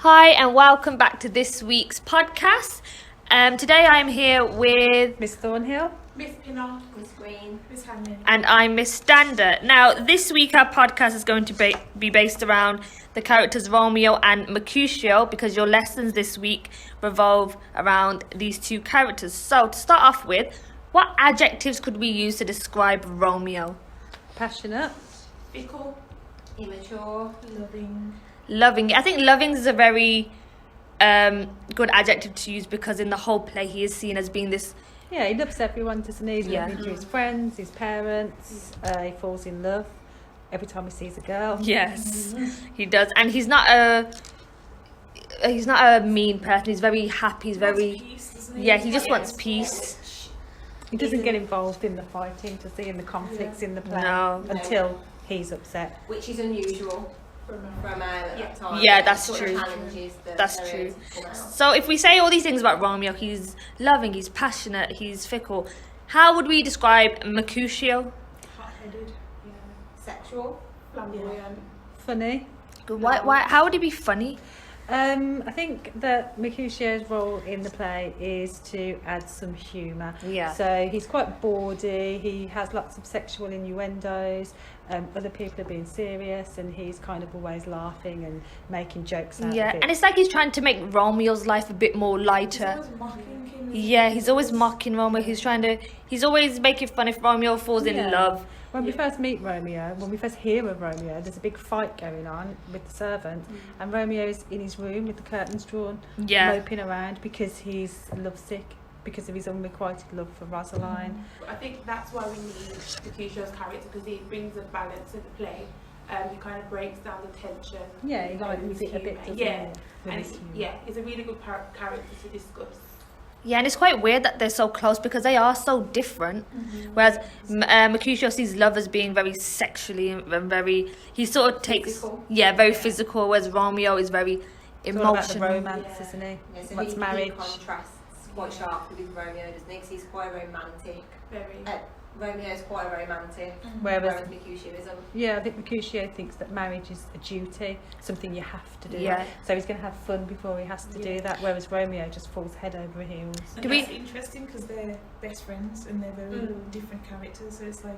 Hi and welcome back to this week's podcast. Today I'm here with Miss Thornhill, Miss Pinnock, Miss Green, Miss Hanlon. and I'm Miss Standard. Now this week our podcast is going to be based around the characters Romeo and Mercutio because your lessons this week revolve around these two characters. So to start off with, what adjectives could we use to describe Romeo? passionate, Fickle, immature, loving. I think loving is a very good adjective to use because in the whole play he is seen as being this. yeah, he loves everyone, doesn't he? He's Yeah. loving to his friends, his parents. He falls in love every time he sees a girl. Yes, he does, and he's not a mean person. He's very happy. He's very Peace, doesn't he? yeah. He just wants peace. He doesn't get involved in the fighting, does he, in the conflicts in the play No. until he's upset. which is unusual For a man. for a man at that time. Yeah, that's Sort true. of challenges that That's there true. is to come out. So if we say all these things about Romeo, he's loving, he's passionate, he's fickle. How would we describe Mercutio? Hot-headed, Sexual. flamboyant. Funny. Why? How would he be funny? I think that Mercutio's role in the play is to add some humour. Yeah. So he's quite bawdy, he has lots of sexual innuendos, other people are being serious and he's kind of always laughing and making jokes out Yeah, of it. and it's like he's trying to make Romeo's life a bit more He's lighter. always mocking him. Yeah, he's always mocking Romeo. He's always making fun if Romeo falls in Yeah. love. When we first meet Romeo, when we first hear of Romeo, there's a big fight going on with the servant, and Romeo's in his room with the curtains drawn, Yeah. moping around because he's lovesick, because of his unrequited love for Rosaline. I think that's why we need Mercutio's character because he brings a balance to the play. He kind of breaks down the tension. Yeah, he lightens with it a humour. bit, doesn't Yeah, he? With and his humour. it's a really good character to discuss. Yeah, and it's quite weird that they're so close because they are so different. Whereas Mercutio sees love as being very sexually and very. He sort of takes. Physical. Yeah, very physical, whereas Romeo is very It's all about the emotional. romance, Yeah. isn't he? Yeah, so What's he marriage? contrasts quite sharply with Romeo, doesn't he? 'Cause he's quite romantic. Very. Romeo's quite romantic, Whereas, Mercutio isn't. yeah, I think Mercutio thinks that marriage is a duty, something you have to do. Yeah. So he's going to have fun before he has to do that, whereas Romeo just falls head over heels. And Do we- that's interesting because they're best friends and they're very different characters. So it's like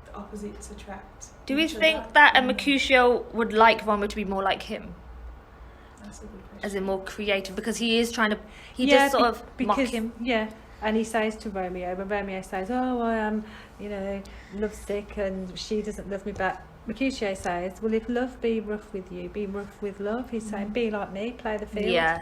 the opposites attract. Do we each think other. that Mercutio would like Romeo to be more like him, That's a good question. as in more creative, because he is trying to. He Yeah, does sort of mock because, him. Yeah, and he says to Romeo, when Romeo says, "Oh, I am, lovesick, and she doesn't love me back." Mercutio says, "Well, if love be rough with you, be rough with love." He's saying, "Be like me, play the field." Yeah.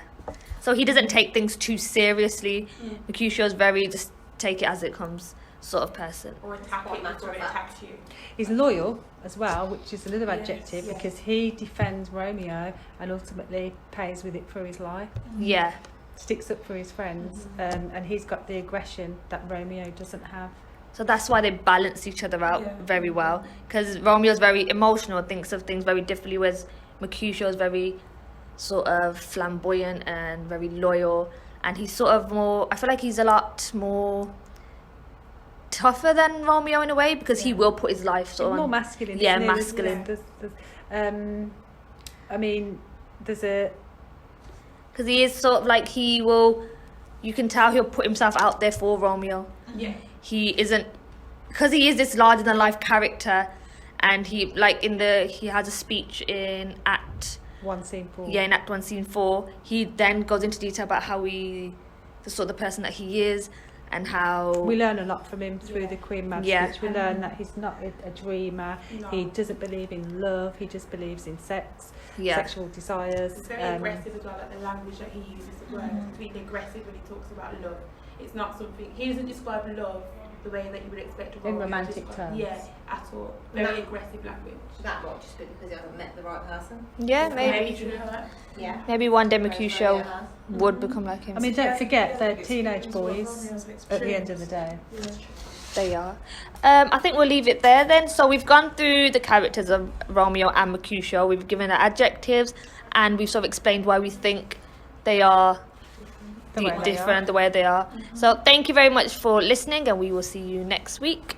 So he doesn't take things too seriously. Mercutio's very just take it as it comes sort of person. Or attack Quite it matter before of it fact. attacks you. He's loyal as well, which is another Yes, adjective yes. because he defends Romeo and ultimately pays with it for his life, Yeah. sticks up for his friends, and he's got the aggression that Romeo doesn't have. So that's why they balance each other out Yeah. very well. Because Romeo's very emotional and thinks of things very differently, whereas Mercutio's very sort of flamboyant and very loyal. And he's sort of more, I feel like he's a lot more tougher than Romeo in a way because he will put his life He's sort of more on. masculine. Yeah, isn't he? masculine. There's a Because he is sort of like he will, you can tell he'll put himself out there for Romeo. Yeah. He isn't, because he is this larger than life character, and he has a speech in Act one scene for. Yeah, in Act 1, Scene 4, he then goes into detail about how the sort of person that he is and how... We learn a lot from him through the Queen Mab Yeah. speech. We learn that he's not a dreamer. No. He doesn't believe in love. He just believes in sex, Yeah. sexual desires. It's very aggressive as well, like the language that he uses as well. It's really aggressive when he talks about love. It's not something, he doesn't describe love the way that you would expect a In Romeo to romantic describe- terms. Yeah, at all. Very aggressive language. That might just be because he hasn't met the right person. Yeah, maybe. Maybe true her. Yeah. Maybe one day Whereas Mercutio Romeo has. would become like him. I mean, don't forget they're teenage As well, boys Romeo's at the end extreme. of the day. Yeah. They are. I think we'll leave it there then. So we've gone through the characters of Romeo and Mercutio. We've given their adjectives and we've sort of explained why we think they are The way they different the way they are. So thank you very much for listening and we will see you next week.